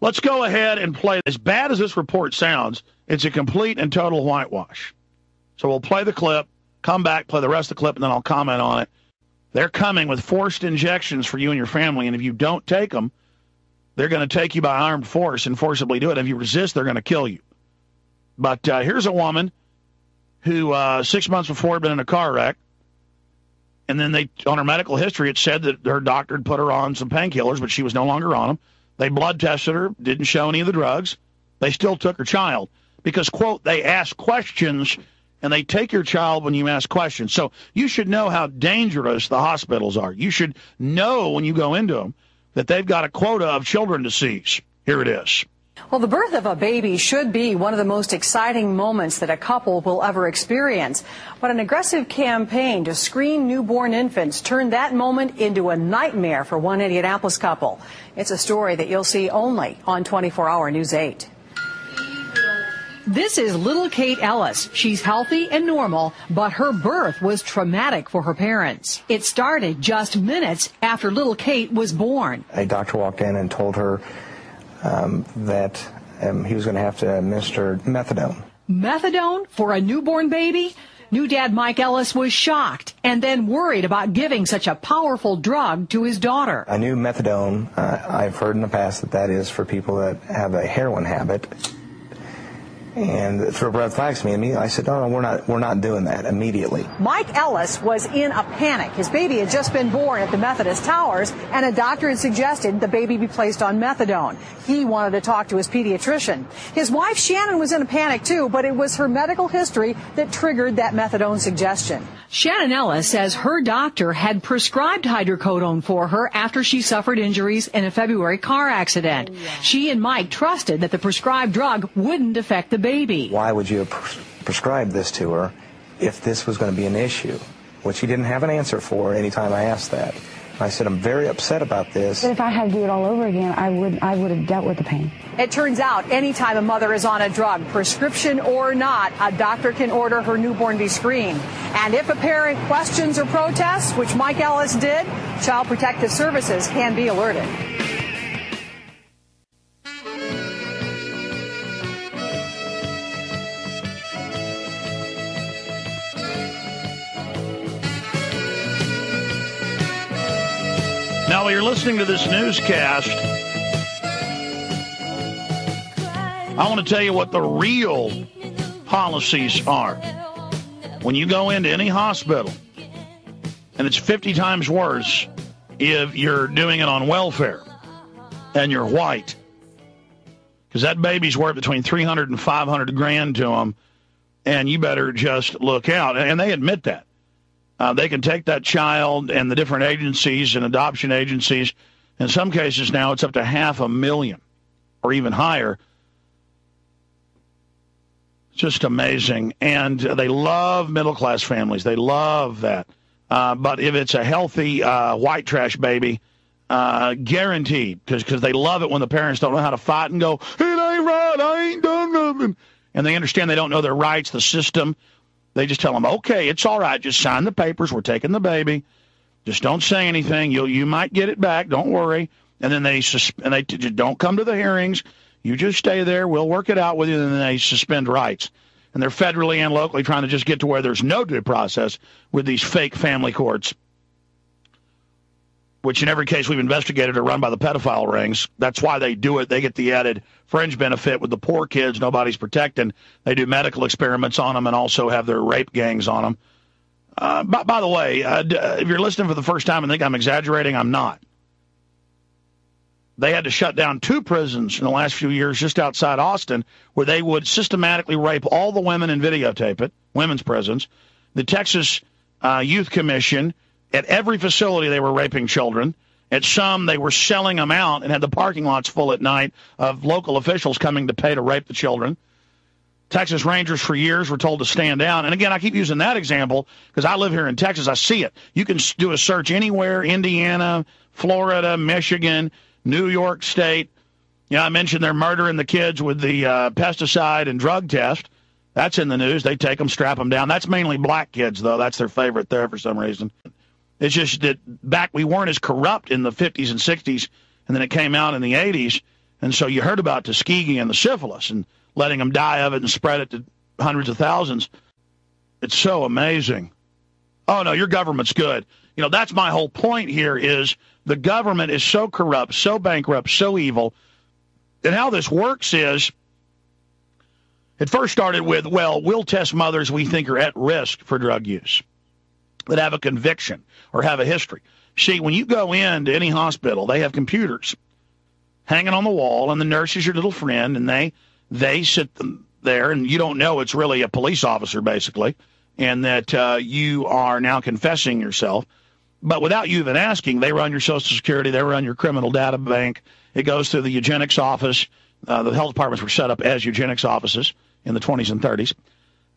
Let's go ahead and play. As bad as this report sounds, it's a complete and total whitewash. So we'll play the clip, come back, play the rest of the clip, and then I'll comment on it. They're coming with forced injections for you and your family, and if you don't take them, they're going to take you by armed force and forcibly do it. If you resist, they're going to kill you. But here's a woman who 6 months before had been in a car wreck, and then on her medical history, it said that her doctor had put her on some painkillers, but she was no longer on them. They blood tested her, didn't show any of the drugs. They still took her child because, quote, they ask questions, and they take your child when you ask questions. So you should know how dangerous the hospitals are. You should know when you go into them that they've got a quota of children to seize. Here it is. Well, the birth of a baby should be one of the most exciting moments that a couple will ever experience. But an aggressive campaign to screen newborn infants turned that moment into a nightmare for one Indianapolis couple. It's a story that you'll see only on 24-Hour News 8. This is little Kate Ellis. She's healthy and normal, but her birth was traumatic for her parents. It started just minutes after little Kate was born. A doctor walked in and told her that he was going to have to administer methadone. Methadone for a newborn baby? New dad Mike Ellis was shocked and then worried about giving such a powerful drug to his daughter. I knew methadone, I've heard in the past that is for people that have a heroin habit. And it threw up red flags to me. I said, no, we're not doing that immediately. Mike Ellis was in a panic. His baby had just been born at the Methodist Towers, and a doctor had suggested the baby be placed on methadone. He wanted to talk to his pediatrician. His wife, Shannon, was in a panic, too, but it was her medical history that triggered that methadone suggestion. Shannon Ellis says her doctor had prescribed hydrocodone for her after she suffered injuries in a February car accident. She and Mike trusted that the prescribed drug wouldn't affect the baby. Why would you have prescribed this to her if this was going to be an issue? Which he didn't have an answer for any time I asked that. I said, I'm very upset about this. But if I had to do it all over again, I would have dealt with the pain. It turns out anytime a mother is on a drug, prescription or not, a doctor can order her newborn be screened. And if a parent questions or protests, which Mike Ellis did, Child Protective Services can be alerted. Now, while you're listening to this newscast, I want to tell you what the real policies are. When you go into any hospital, and it's 50 times worse if you're doing it on welfare and you're white, because that baby's worth between $300 and $500 to them, and you better just look out. And they admit that. They can take that child and the different agencies and adoption agencies. In some cases now, it's up to $500,000 or even higher. Just amazing. And they love middle-class families. They love that. But if it's a healthy white trash baby, guaranteed, because they love it when the parents don't know how to fight and go, it ain't right, I ain't done nothing. And they understand they don't know their rights, the system. They just tell them, okay, it's all right. Just sign the papers. We're taking the baby. Just don't say anything. You might get it back. Don't worry. And then they just don't come to the hearings. You just stay there. We'll work it out with you. And then they suspend rights. And they're federally and locally trying to just get to where there's no due process with these fake family courts, which in every case we've investigated are run by the pedophile rings. That's why they do it. They get the added fringe benefit with the poor kids nobody's protecting. They do medical experiments on them and also have their rape gangs on them. By the way, if you're listening for the first time and think I'm exaggerating, I'm not. They had to shut down 2 prisons in the last few years just outside Austin where they would systematically rape all the women and videotape it, women's prisons. The Texas Youth Commission, at every facility they were raping children. At some, they were selling them out and had the parking lots full at night of local officials coming to pay to rape the children. Texas Rangers for years were told to stand down. And again, I keep using that example because I live here in Texas. I see it. You can do a search anywhere, Indiana, Florida, Michigan, New York State. I mentioned they're murdering the kids with the pesticide and drug test. That's in the news. They take them, strap them down. That's mainly black kids, though. That's their favorite there for some reason. It's just that back we weren't as corrupt in the 50s and 60s, and then it came out in the 80s, And so you heard about Tuskegee and the syphilis and letting them die of it and spread it to hundreds of thousands. It's so amazing. Oh, no, your government's good. You know, that's my whole point here is the government is so corrupt, so bankrupt, so evil. And how this works is, it first started with, well, we'll test mothers we think are at risk for drug use, that have a conviction or have a history. See, when you go into any hospital, they have computers hanging on the wall, and the nurse is your little friend, and they sit them there, and you don't know it's really a police officer, basically, and that you are now confessing yourself. But without you even asking, they run your Social Security, they run your criminal data bank. It goes through the eugenics office. The health departments were set up as eugenics offices in the 20s and 30s,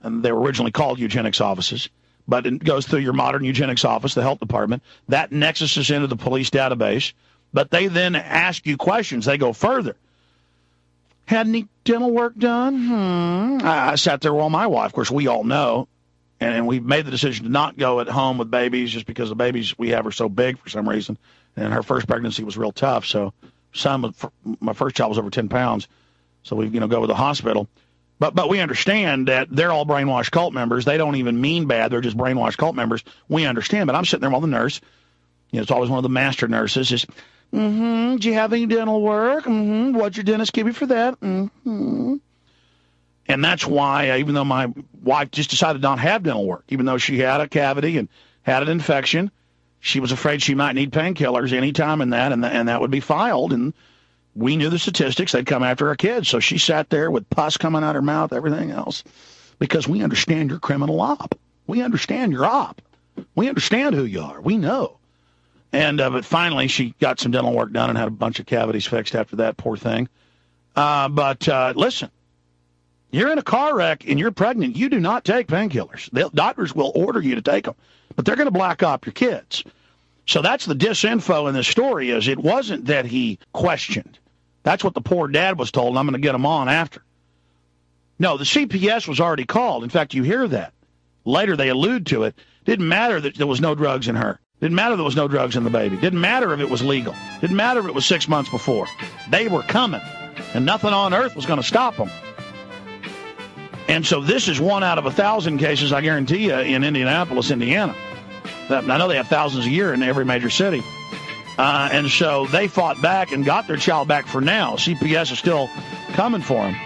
and they were originally called eugenics offices. But it goes through your modern eugenics office, the health department. That nexuses into the police database. But they then ask you questions. They go further. Had any dental work done? I sat there with my wife. Of course, we all know. And we made the decision to not go at home with babies just because the babies we have are so big for some reason. And her first pregnancy was real tough. So my first child was over 10 pounds. So we go to the hospital. But we understand that they're all brainwashed cult members. They don't even mean bad. They're just brainwashed cult members. We understand. But I'm sitting there while the nurse, it's always one of the master nurses, is, do you have any dental work? What'd your dentist give you for that? And that's why, even though my wife just decided not to have dental work, even though she had a cavity and had an infection, she was afraid she might need painkillers anytime and that would be filed. And we knew the statistics. They'd come after our kids. So she sat there with pus coming out her mouth, everything else, because we understand your criminal op. We understand your op. We understand who you are. We know. And but finally, she got some dental work done and had a bunch of cavities fixed after that, poor thing. But listen, you're in a car wreck and you're pregnant. You do not take painkillers. Doctors will order you to take them, but they're going to black up your kids. So that's the disinfo in this story is it wasn't that he questioned. That's what the poor dad was told, and I'm going to get him on after. No, the CPS was already called. In fact, you hear that. Later they allude to it. Didn't matter that there was no drugs in her. Didn't matter there was no drugs in the baby. Didn't matter if it was legal. Didn't matter if it was 6 months before. They were coming, and nothing on earth was going to stop them. And so this is 1 out of 1,000 cases, I guarantee you, in Indianapolis, Indiana. I know they have thousands a year in every major city. And so they fought back and got their child back for now. CPS is still coming for them.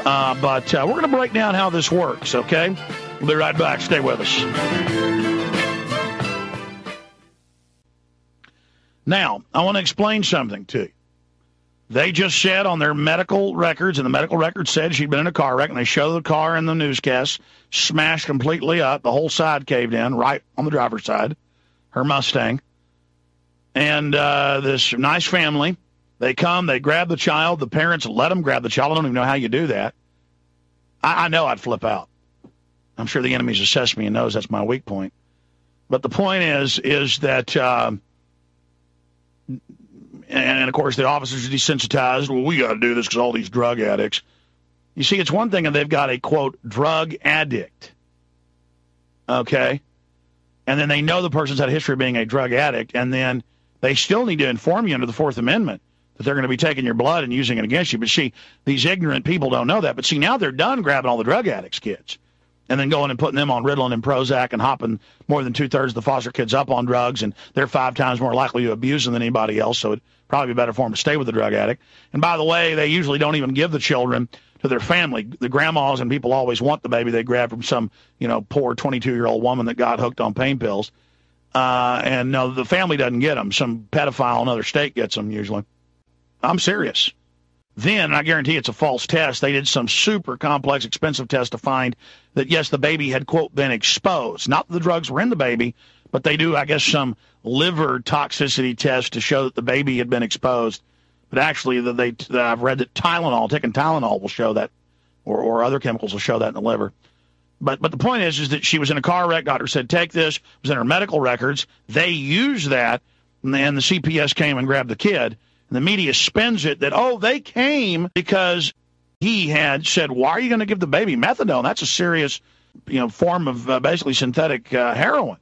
But we're going to break down how this works, okay? We'll be right back. Stay with us. Now, I want to explain something to you. They just said on their medical records, and the medical records said she'd been in a car wreck, and they show the car in the newscast, smashed completely up, the whole side caved in, right on the driver's side, her Mustang. And this nice family, they come, they grab the child, the parents let them grab the child. I don't even know how you do that. I know I'd flip out. I'm sure the enemy's assessed me and knows that's my weak point. But the point is that... And, of course, the officers are desensitized. Well, we got to do this because all these drug addicts. You see, it's one thing if they've got a, quote, drug addict, okay? And then they know the person's had a history of being a drug addict, and then they still need to inform you under the Fourth Amendment that they're going to be taking your blood and using it against you. But see, these ignorant people don't know that. But see, now they're done grabbing all the drug addicts' kids and then going and putting them on Ritalin and Prozac and hopping more than 2/3 of the foster kids up on drugs, and they're 5 times more likely to abuse them than anybody else, so it'd probably be better for them to stay with the drug addict. And by the way, they usually don't even give the children to their family. The grandmas and people always want the baby they grab from some, poor 22-year-old woman that got hooked on pain pills. And no, the family doesn't get them. Some pedophile in another state gets them usually. I'm serious. Then, I guarantee it's a false test, they did some super complex, expensive test to find that, yes, the baby had, quote, been exposed. Not that the drugs were in the baby, but they do, I guess, some liver toxicity test to show that the baby had been exposed. But actually, I've read that taking Tylenol will show that, or other chemicals will show that in the liver. But the point is that she was in a car wreck, doctor said, take this, it was in her medical records. They used that, and the CPS came and grabbed the kid. And the media spins it that, they came because he had said, why are you going to give the baby methadone? That's a serious, form of basically synthetic heroin,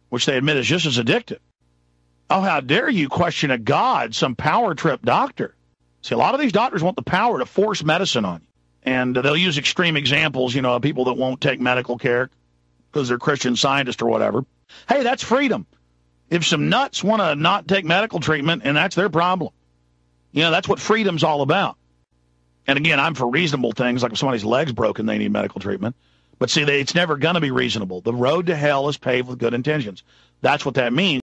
which they admit is just as addictive. Oh, how dare you question a god, some power trip doctor? See, a lot of these doctors want the power to force medicine on you. And they'll use extreme examples, people that won't take medical care because they're Christian scientists or whatever. Hey, that's freedom. If some nuts want to not take medical treatment, and that's their problem. That's what freedom's all about. And again, I'm for reasonable things, like if somebody's leg's broken, they need medical treatment. But see, it's never going to be reasonable. The road to hell is paved with good intentions. That's what that means.